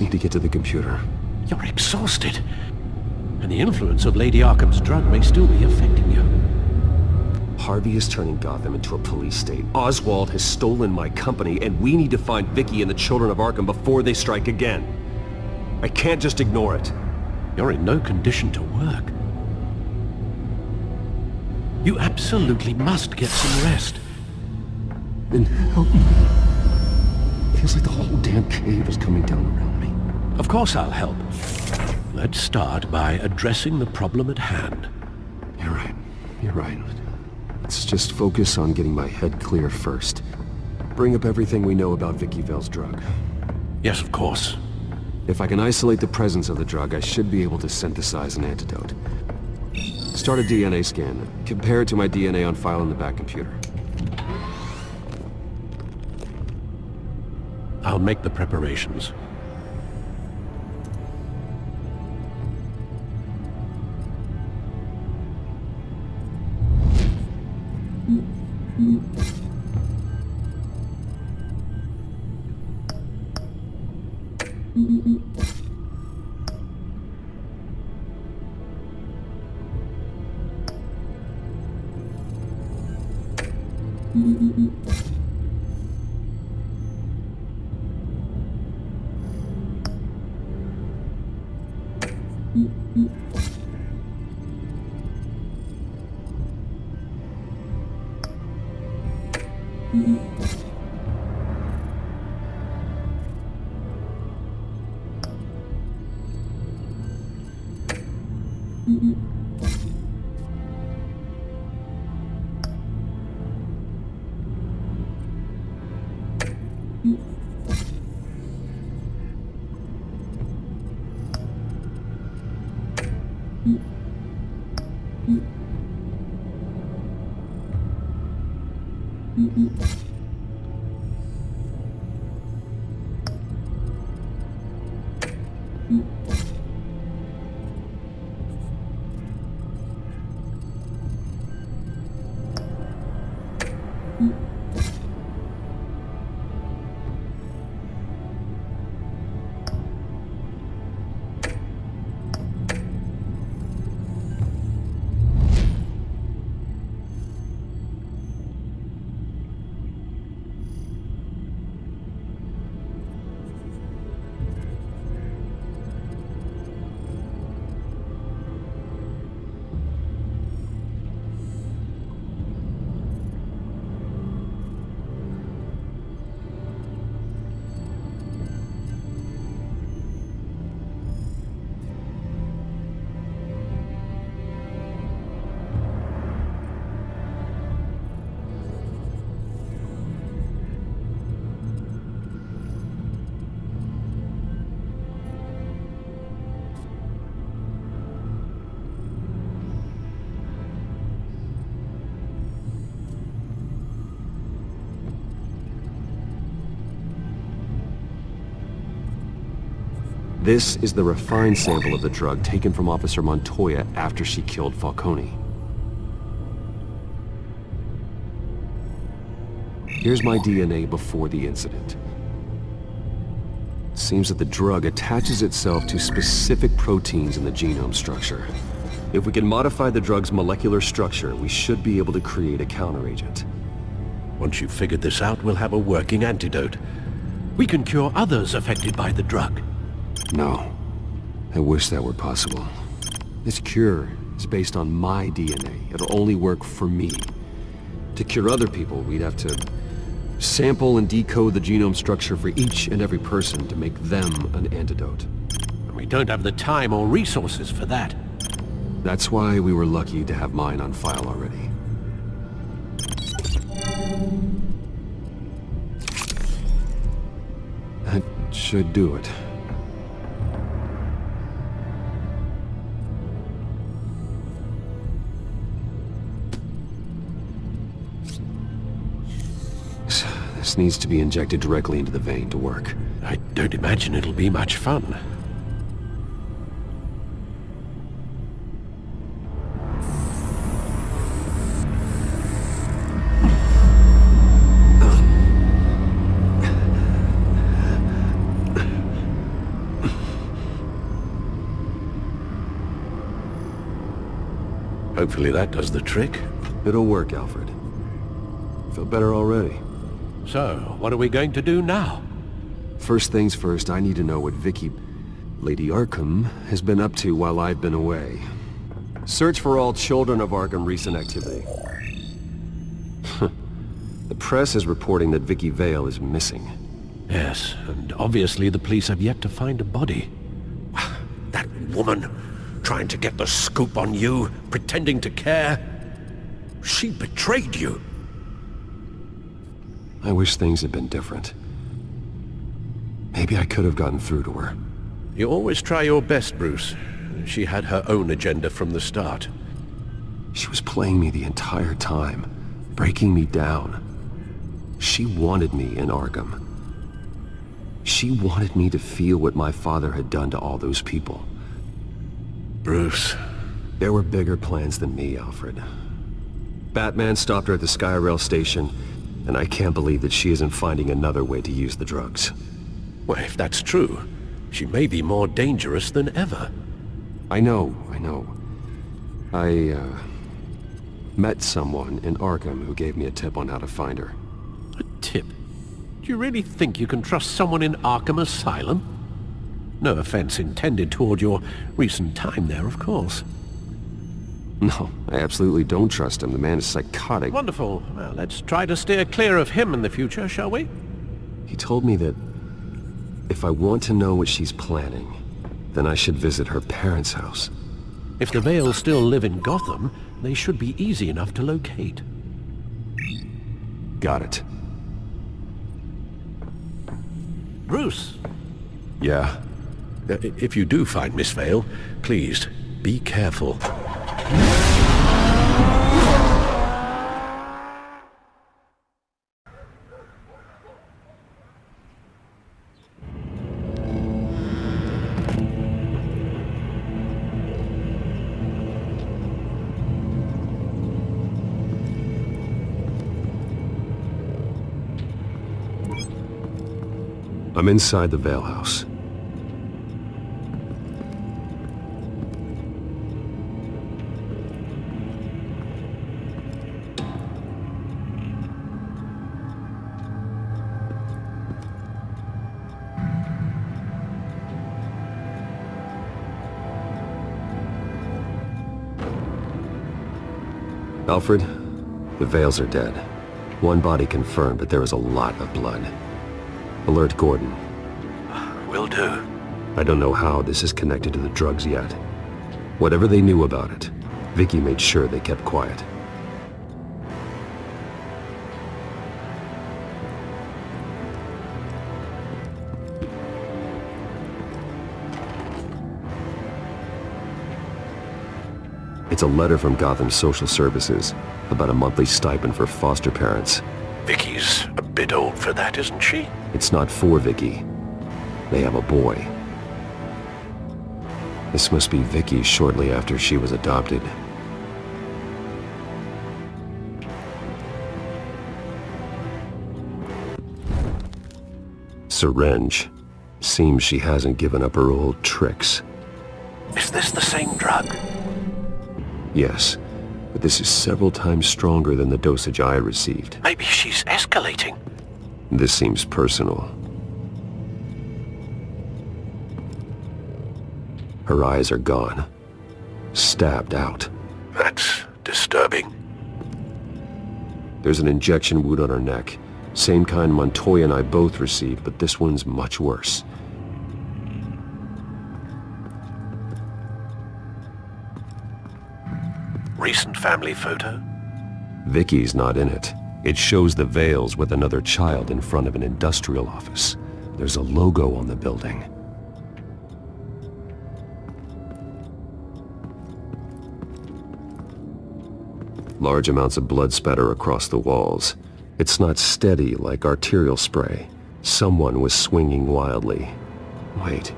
need to get to the computer. You're exhausted. And the influence of Lady Arkham's drug may still be affecting you. Harvey is turning Gotham into a police state. Oswald has stolen my company, and we need to find Vicky and the children of Arkham before they strike again. I can't just ignore it. You're in no condition to work. You absolutely must get some rest. Then help me. Feels like the whole damn cave is coming down around me. Of course I'll help. Let's start by addressing the problem at hand. You're right. You're right. Let's just focus on getting my head clear first. Bring up everything we know about Vicky Vale's drug. Yes, of course. If I can isolate the presence of the drug, I should be able to synthesize an antidote. Start a DNA scan. Compare it to my DNA on file in the back computer. I'll make the preparations. This is the refined sample of the drug taken from Officer Montoya after she killed Falcone. Here's my DNA before the incident. Seems that the drug attaches itself to specific proteins in the genome structure. If we can modify the drug's molecular structure, we should be able to create a counteragent. Once you've figured this out, we'll have a working antidote. We can cure others affected by the drug. No. I wish that were possible. This cure is based on my DNA. It'll only work for me. To cure other people, we'd have to sample and decode the genome structure for each and every person to make them an antidote. We don't have the time or resources for that. That's why we were lucky to have mine on file already. That should do it. This needs to be injected directly into the vein to work. I don't imagine it'll be much fun. Hopefully that does the trick. It'll work, Alfred. Feel better already. So, what are we going to do now? First things first, I need to know what Lady Arkham, has been up to while I've been away. Search for all children of Arkham recent activity. The press is reporting that Vicky Vale is missing. Yes, and obviously the police have yet to find a body. That woman, trying to get the scoop on you, pretending to care. She betrayed you. I wish things had been different. Maybe I could have gotten through to her. You always try your best, Bruce. She had her own agenda from the start. She was playing me the entire time, breaking me down. She wanted me in Arkham. She wanted me to feel what my father had done to all those people. Bruce. There were bigger plans than me, Alfred. Batman stopped her at the Skyrail station, and I can't believe that she isn't finding another way to use the drugs. Well, if that's true, she may be more dangerous than ever. I know. I met someone in Arkham who gave me a tip on how to find her. A tip? Do you really think you can trust someone in Arkham Asylum? No offense intended toward your recent time there, of course. No, I absolutely don't trust him. The man is psychotic. Wonderful. Well, let's try to steer clear of him in the future, shall we? He told me that if I want to know what she's planning, then I should visit her parents' house. If the Vales still live in Gotham, they should be easy enough to locate. Got it. Bruce! Yeah? If you do find Miss Vale, please, be careful. I'm inside the Vale house. Alfred, the Vales are dead. One body confirmed, but there is a lot of blood. Alert Gordon. Will do. I don't know how this is connected to the drugs yet. Whatever they knew about it, Vicky made sure they kept quiet. It's a letter from Gotham Social Services about a monthly stipend for foster parents. Vicky's a bit old for that, isn't she? It's not for Vicky. They have a boy. This must be Vicky shortly after she was adopted. Syringe. Seems she hasn't given up her old tricks. Is this the same drug? Yes, but this is several times stronger than the dosage I received. Maybe she's escalating. This seems personal. Her eyes are gone. Stabbed out. That's disturbing. There's an injection wound on her neck. Same kind Montoya and I both received, but this one's much worse. Recent family photo? Vicky's not in it. It shows the Vales with another child in front of an industrial office. There's a logo on the building. Large amounts of blood spatter across the walls. It's not steady like arterial spray. Someone was swinging wildly. Wait,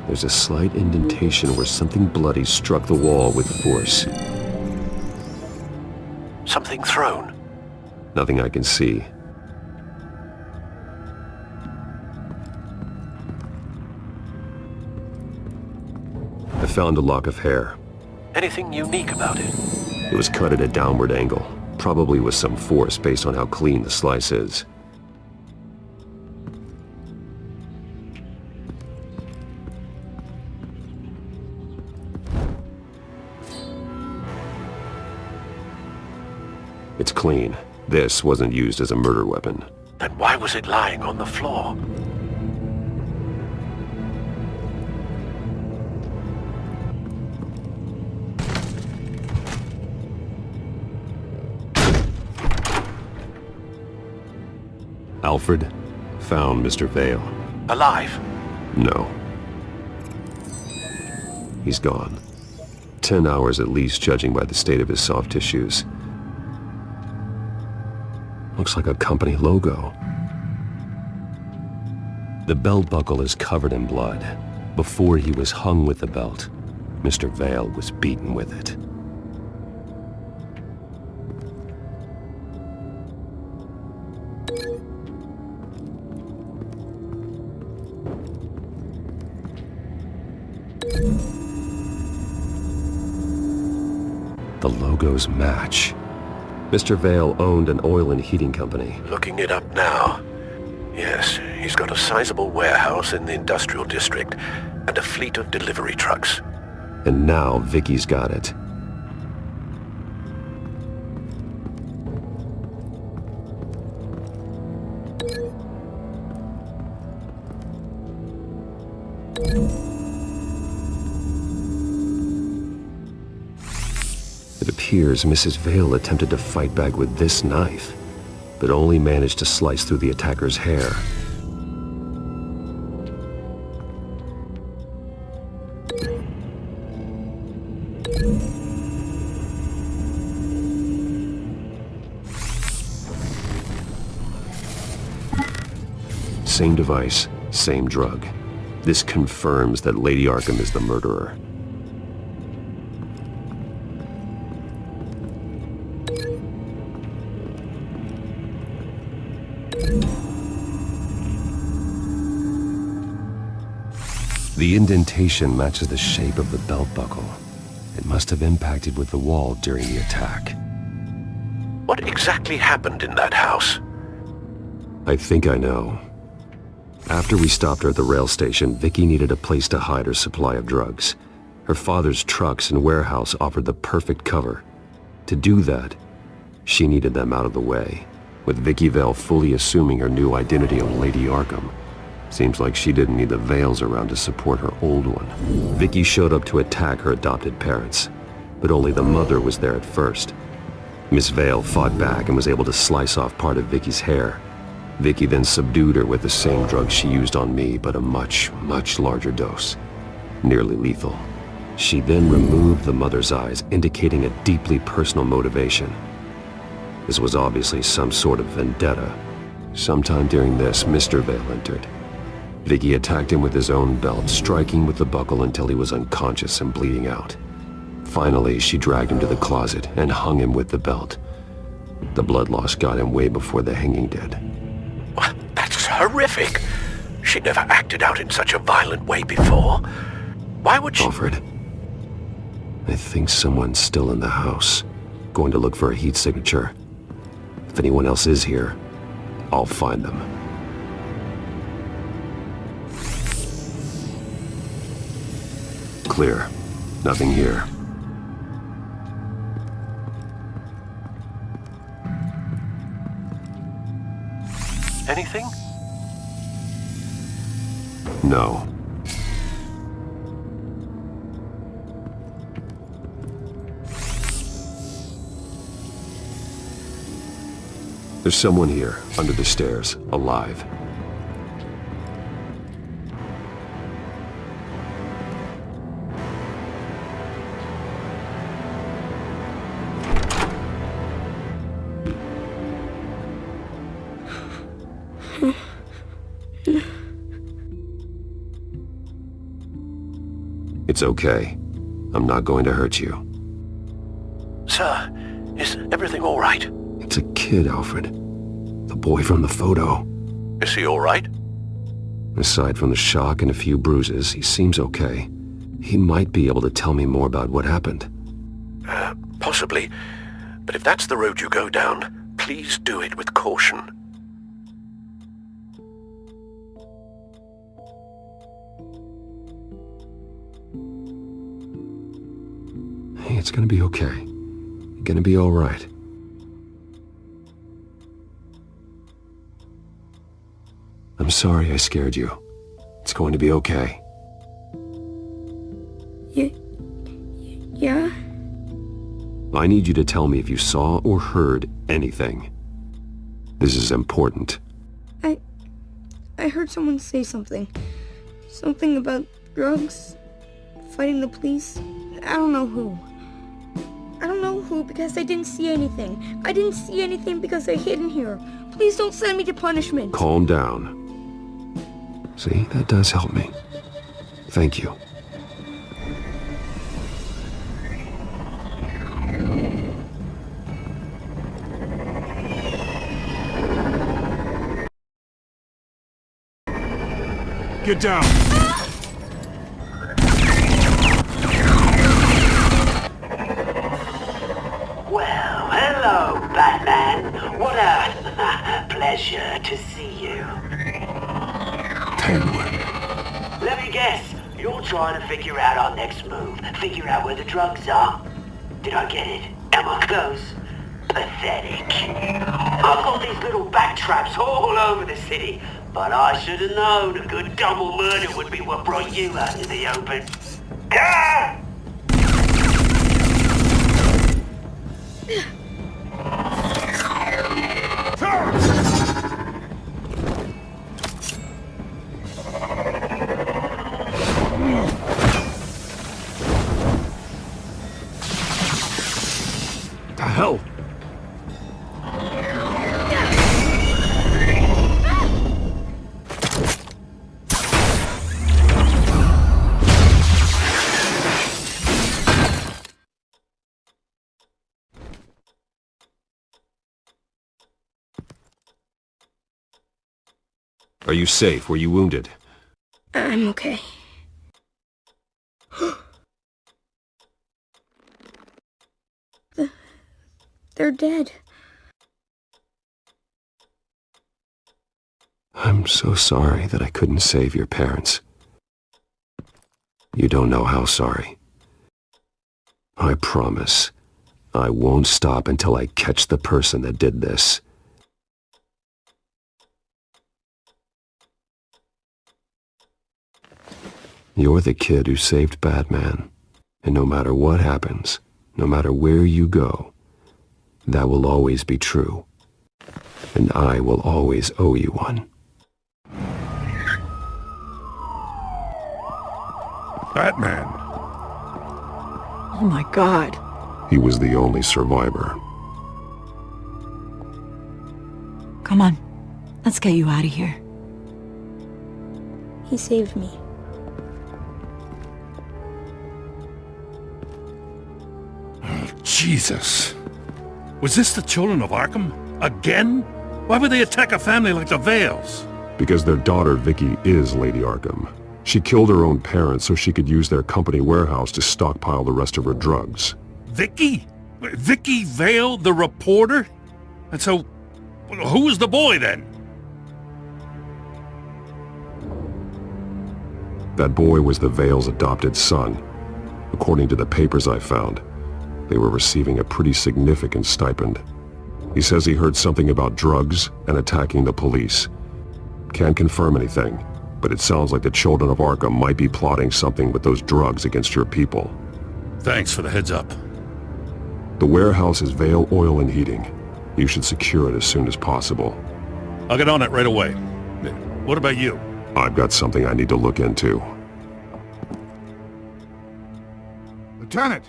there's a slight indentation where something bloody struck the wall with force. Something thrown? Nothing I can see. I found a lock of hair. Anything unique about it? It was cut at a downward angle, probably with some force based on how clean the slice is. It's clean. This wasn't used as a murder weapon. Then why was it lying on the floor? Alfred found Mr. Vale. Alive? No. He's gone. 10 hours at least, judging by the state of his soft tissues. Looks like a company logo. The belt buckle is covered in blood. Before he was hung with the belt, Mr. Vale was beaten with it. The logos match. Mr. Vale owned an oil and heating company. Looking it up now. Yes, he's got a sizable warehouse in the industrial district and a fleet of delivery trucks. And now Vicky's got it. It appears Mrs. Vale attempted to fight back with this knife, but only managed to slice through the attacker's hair. Same device, same drug. This confirms that Lady Arkham is the murderer. The indentation matches the shape of the belt buckle. It must have impacted with the wall during the attack. What exactly happened in that house? I think I know. After we stopped her at the rail station, Vicky needed a place to hide her supply of drugs. Her father's trucks and warehouse offered the perfect cover. To do that, she needed them out of the way, with Vicky Vale fully assuming her new identity of Lady Arkham. Seems like she didn't need the Vales around to support her old one. Vicky showed up to attack her adopted parents, but only the mother was there at first. Miss Vale fought back and was able to slice off part of Vicky's hair. Vicky then subdued her with the same drug she used on me, but a much, much larger dose. Nearly lethal. She then removed the mother's eyes, indicating a deeply personal motivation. This was obviously some sort of vendetta. Sometime during this, Mr. Vale entered. Vicky attacked him with his own belt, striking with the buckle until he was unconscious and bleeding out. Finally, she dragged him to the closet and hung him with the belt. The blood loss got him way before the hanging did. That's horrific. She never acted out in such a violent way before. Why would she... Alfred, I think someone's still in the house. Going to look for a heat signature. If anyone else is here, I'll find them. Clear. Nothing here. Anything? No. There's someone here, under the stairs, alive. It's okay. I'm not going to hurt you. Sir, is everything all right? It's a kid, Alfred. The boy from the photo. Is he all right? Aside from the shock and a few bruises, he seems okay. He might be able to tell me more about what happened. Possibly. possibly. But if that's the road you go down, please do it with caution. Hey, it's gonna be okay. You're gonna be all right. I'm sorry I scared you. It's going to be okay. Yeah? I need you to tell me if you saw or heard anything. This is important. I heard someone say something. Something about drugs, fighting the police. I don't know who. I don't know who because I didn't see anything. I didn't see anything because they're hidden here. Please don't send me to punishment. Calm down. See, that does help me. Thank you. Get down! Well, hello, Batman. What a pleasure to see you. Penguin. Let me guess, you're trying to figure out our next move. Figure out where the drugs are. Did I get it? Am I close? Pathetic. I've got these little bat traps all over the city, but I should have known a good double murder would be what brought you out in the open. Ah! The hell? Are you safe? Were you wounded? I'm okay. They're dead. I'm so sorry that I couldn't save your parents. You don't know how sorry. I promise, I won't stop until I catch the person that did this. You're the kid who saved Batman, and no matter what happens, no matter where you go, that will always be true, and I will always owe you one. Batman. Oh my God. He was the only survivor. Come on. Let's get you out of here. He saved me. Jesus. Was this the children of Arkham? Again? Why would they attack a family like the Vales? Because their daughter, Vicky, is Lady Arkham. She killed her own parents so she could use their company warehouse to stockpile the rest of her drugs. Vicky? Vicky Vale, the reporter? And so, who was the boy then? That boy was the Vale's adopted son. According to the papers I found, they were receiving a pretty significant stipend. He says he heard something about drugs and attacking the police. Can't confirm anything, but it sounds like the children of Arkham might be plotting something with those drugs against your people. Thanks for the heads up. The warehouse is Vale Oil and Heating. You should secure it as soon as possible. I'll get on it right away. What about you? I've got something I need to look into. Lieutenant,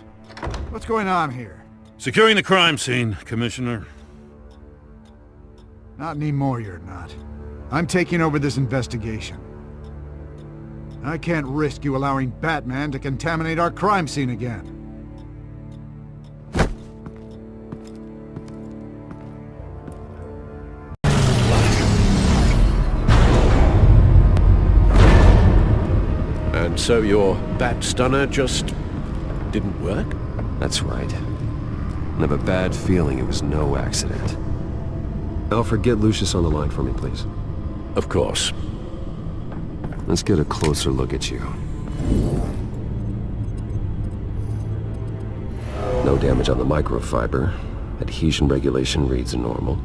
what's going on here? Securing the crime scene, Commissioner. Not anymore, you're not. I'm taking over this investigation. I can't risk you allowing Batman to contaminate our crime scene again. And so your bat stunner just didn't work? That's right. I have a bad feeling it was no accident. Alfred, get Lucius on the line for me, please. Of course. Let's get a closer look at you. No damage on the microfiber. Adhesion regulation reads normal.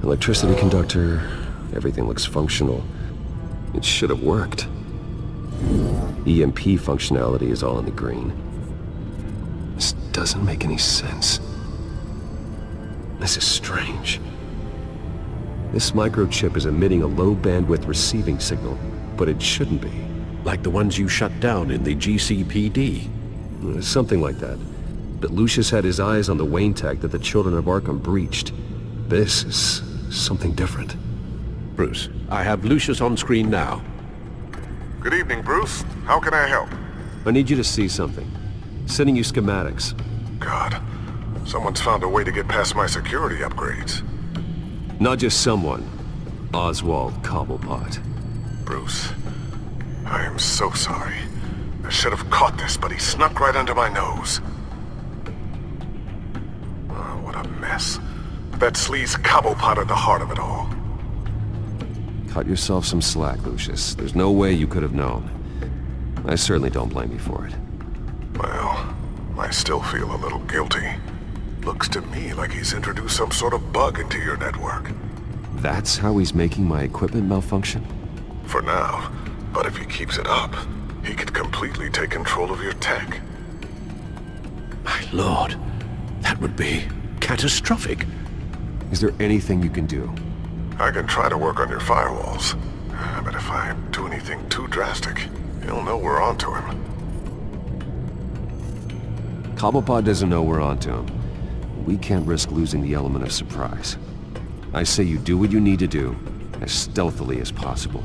Electricity conductor, everything looks functional. It should have worked. EMP functionality is all in the green. This doesn't make any sense. This is strange. This microchip is emitting a low bandwidth receiving signal, but it shouldn't be. Like the ones you shut down in the GCPD. Something like that. But Lucius had his eyes on the Wayne tech that the Children of Arkham breached. This is something different. Bruce, I have Lucius on screen now. Good evening, Bruce. How can I help? I need you to see something. Sending you schematics. God, someone's found a way to get past my security upgrades. Not just someone. Oswald Cobblepot. Bruce, I am so sorry. I should have caught this, but he snuck right under my nose. Oh, what a mess. That sleaze Cobblepot at the heart of it all. Cut yourself some slack, Lucius. There's no way you could have known. I certainly don't blame you for it. Well, I still feel a little guilty. Looks to me like he's introduced some sort of bug into your network. That's how he's making my equipment malfunction? For now. But if he keeps it up, he could completely take control of your tech. My lord, that would be catastrophic. Is there anything you can do? I can try to work on your firewalls. But if I do anything too drastic, he'll know we're onto him. Cobblepot doesn't know we're onto him. We can't risk losing the element of surprise. I say you do what you need to do, as stealthily as possible.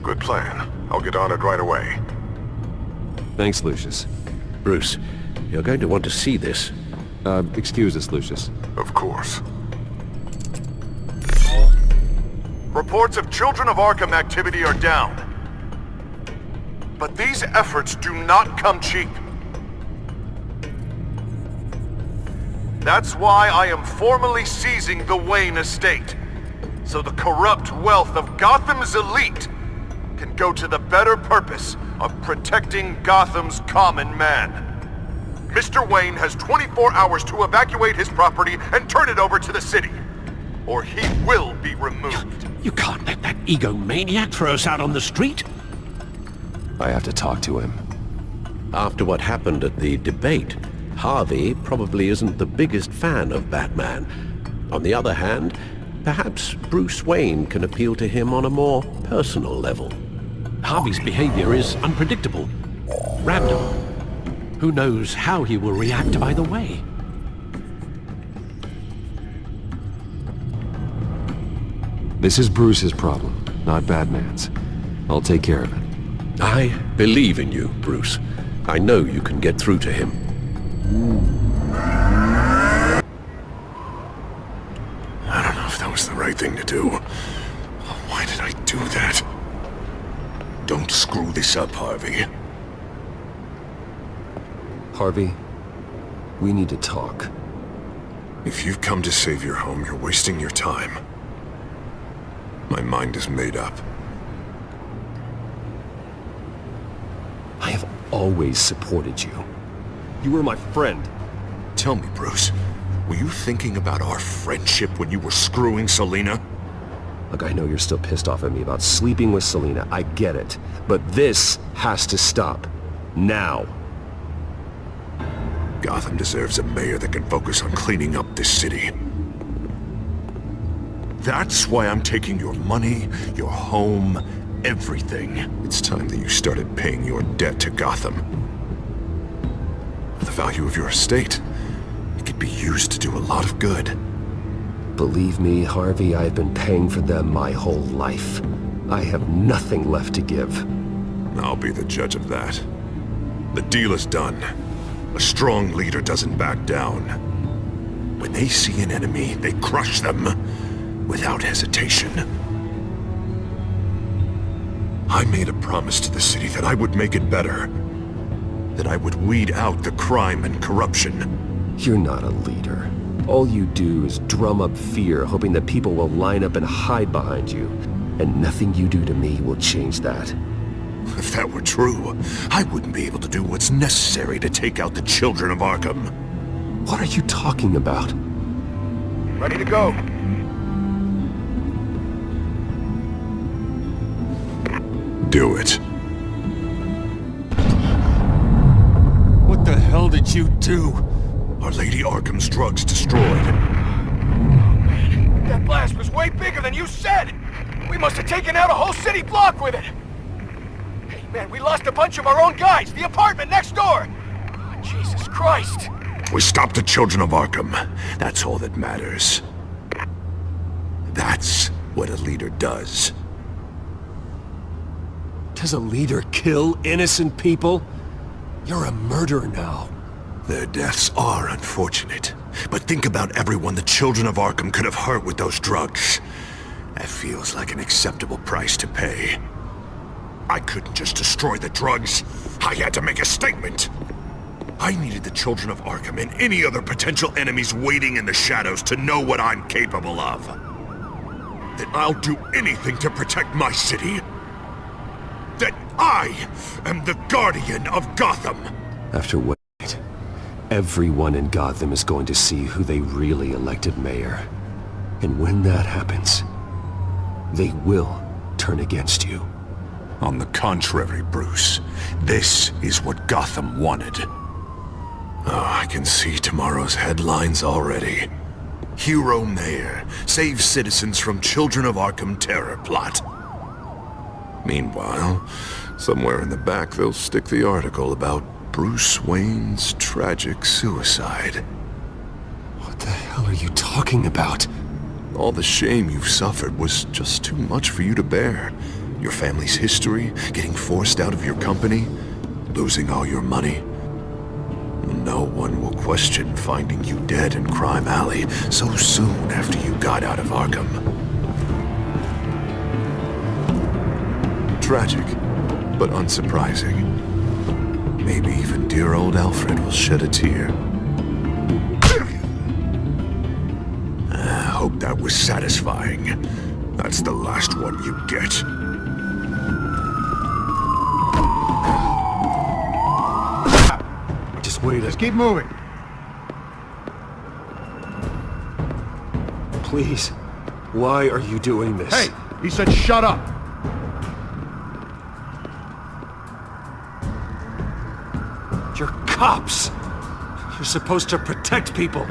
Good plan. I'll get on it right away. Thanks, Lucius. Bruce, you're going to want to see this. Excuse us, Lucius. Of course. Reports of Children of Arkham activity are down. But these efforts do not come cheap. That's why I am formally seizing the Wayne estate, so the corrupt wealth of Gotham's elite can go to the better purpose of protecting Gotham's common man. Mr. Wayne has 24 hours to evacuate his property and turn it over to the city, or he will be removed. You can't let that egomaniac throw us out on the street. I have to talk to him. After what happened at the debate, Harvey probably isn't the biggest fan of Batman. On the other hand, perhaps Bruce Wayne can appeal to him on a more personal level. Harvey's behavior is unpredictable, random. Who knows how he will react either way? This is Bruce's problem, not Batman's. I'll take care of it. I believe in you, Bruce. I know you can get through to him. I don't know if that was the right thing to do. Why did I do that? Don't screw this up, Harvey. Harvey, we need to talk. If you've come to save your home, you're wasting your time. My mind is made up. I have always supported you. You were my friend. Tell me, Bruce, were you thinking about our friendship when you were screwing Selina? Look, I know you're still pissed off at me about sleeping with Selina. I get it. But this has to stop. Now. Gotham deserves a mayor that can focus on cleaning up this city. That's why I'm taking your money, your home, everything. It's time that you started paying your debt to Gotham. For the value of your estate, it could be used to do a lot of good. Believe me, Harvey, I've been paying for them my whole life. I have nothing left to give. I'll be the judge of that. The deal is done. A strong leader doesn't back down. When they see an enemy, they crush them without hesitation. I made a promise to the city that I would make it better. that I would weed out the crime and corruption. You're not a leader. All you do is drum up fear, hoping that people will line up and hide behind you. And nothing you do to me will change that. If that were true, I wouldn't be able to do what's necessary to take out the children of Arkham. What are you talking about? Ready to go. Do it. What the hell did you do? Are Lady Arkham's drugs destroyed? That blast was way bigger than you said! We must have taken out a whole city block with it! Hey man, we lost a bunch of our own guys! The apartment next door! Oh, Jesus Christ! We stopped the children of Arkham. That's all that matters. That's what a leader does. Does a leader kill innocent people? You're a murderer now. Their deaths are unfortunate. But think about everyone the children of Arkham could have hurt with those drugs. That feels like an acceptable price to pay. I couldn't just destroy the drugs. I had to make a statement. I needed the children of Arkham and any other potential enemies waiting in the shadows to know what I'm capable of. That I'll do anything to protect my city. That I am the guardian of Gotham. After what? Everyone in Gotham is going to see who they really elected mayor. And when that happens, they will turn against you. On the contrary, Bruce, this is what Gotham wanted. Oh, I can see tomorrow's headlines already. Hero Mayor saves citizens from Children of Arkham terror plot. Meanwhile, somewhere in the back they'll stick the article about Bruce Wayne's tragic suicide. What the hell are you talking about? All the shame you've suffered was just too much for you to bear. Your family's history, getting forced out of your company, losing all your money. No one will question finding you dead in Crime Alley so soon after you got out of Arkham. Tragic, but unsurprising. Maybe even dear old Alfred will shed a tear. I hope that was satisfying. That's the last one you get. Just wait. Just keep moving. Please. Why are you doing this? Hey, he said shut up. You're cops. You're supposed to protect people.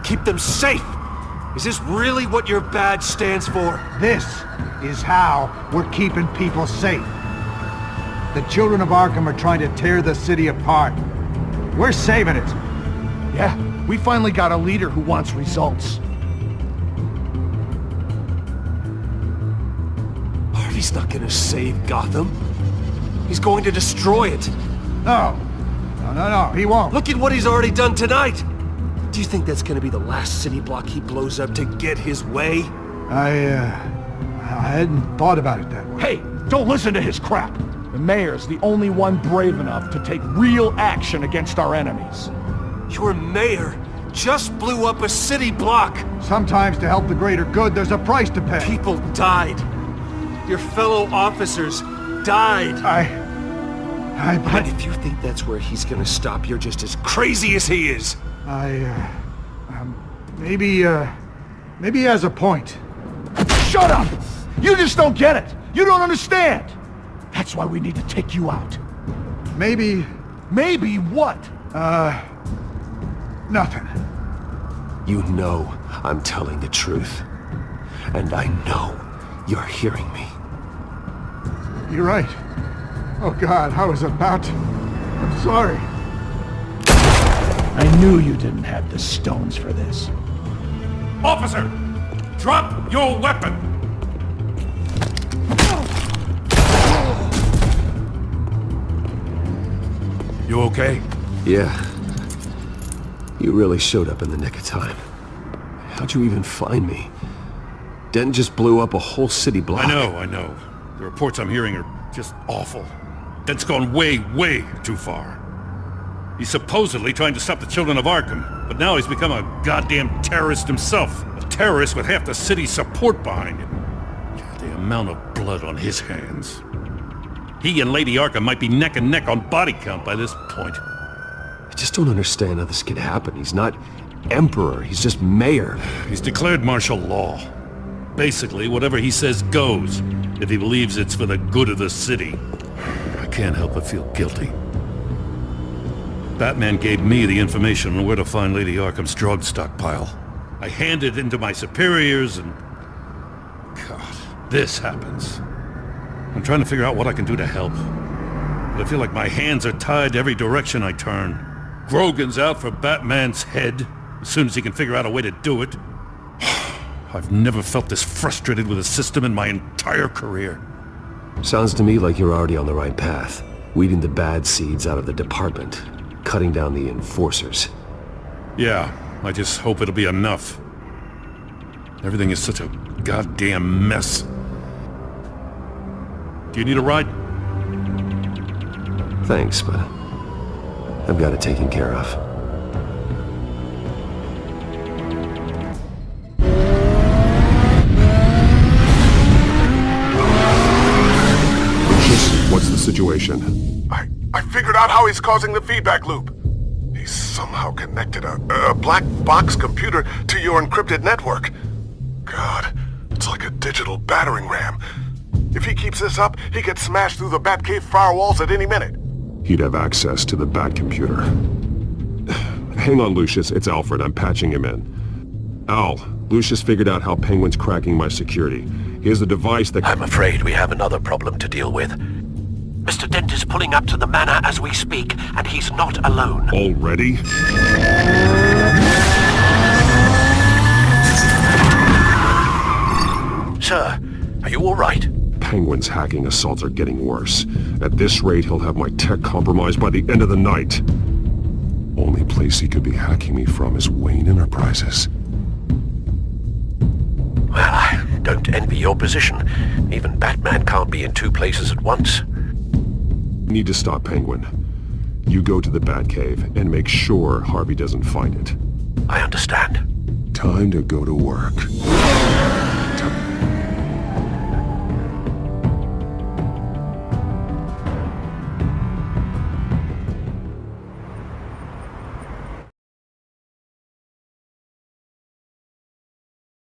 Keep them safe. Is this really what your badge stands for? This is how we're keeping people safe. The children of Arkham are trying to tear the city apart. We're saving it. Yeah, we finally got a leader who wants results. Harvey's not gonna save Gotham. He's going to destroy it. No, he won't. Look at what he's already done tonight. Do you think that's gonna be the last city block he blows up to get his way? I hadn't thought about it that way. Hey, don't listen to his crap. The mayor's the only one brave enough to take real action against our enemies. Your mayor just blew up a city block. Sometimes to help the greater good, there's a price to pay. People died. Your fellow officers died. But And if you think that's where he's gonna stop, you're just as crazy as he is. maybe he has a point. Shut up! You just don't get it! You don't understand! That's why we need to take you out. Maybe... Maybe what? Nothing. You know I'm telling the truth. And I know you're hearing me. You're right. Oh God, I was about to... I'm sorry. I knew you didn't have the stones for this. Officer! Drop your weapon! You okay? Yeah. You really showed up in the nick of time. How'd you even find me? Denton just blew up a whole city block. I know. The reports I'm hearing are just awful. That's gone way, way too far. He's supposedly trying to stop the children of Arkham, but now he's become a goddamn terrorist himself. A terrorist with half the city's support behind him. The amount of blood on his hands. He and Lady Arkham might be neck and neck on body count by this point. I just don't understand how this could happen. He's not Emperor, he's just Mayor. He's declared martial law. Basically, whatever he says goes, if he believes it's for the good of the city. I can't help but feel guilty. Batman gave me the information on where to find Lady Arkham's drug stockpile. I handed it into my superiors and... God, this happens. I'm trying to figure out what I can do to help. But I feel like my hands are tied every direction I turn. Grogan's out for Batman's head, as soon as he can figure out a way to do it. I've never felt this frustrated with a system in my entire career. Sounds to me like you're already on the right path. Weeding the bad seeds out of the department. Cutting down the enforcers. Yeah, I just hope it'll be enough. Everything is such a goddamn mess. Do you need a ride? Thanks, but I've got it taken care of. What's the situation? I figured out how he's causing the feedback loop. He's somehow connected a black box computer to your encrypted network. God, it's like a digital battering ram. If he keeps this up, he could smash through the Batcave firewalls at any minute. He'd have access to the Bat computer. Hang on, Lucius. It's Alfred. I'm patching him in. Al, Lucius figured out how Penguin's cracking my security. He has a device that... I'm afraid we have another problem to deal with. Mr. Dent is pulling up to the manor as we speak, and he's not alone. Already? Sir, are you all right? Penguin's hacking assaults are getting worse. At this rate, he'll have my tech compromised by the end of the night. Only place he could be hacking me from is Wayne Enterprises. Well, I don't envy your position. Even Batman can't be in two places at once. Need to stop Penguin. You go to the Batcave and make sure Harvey doesn't find it. I understand. Time to go to work.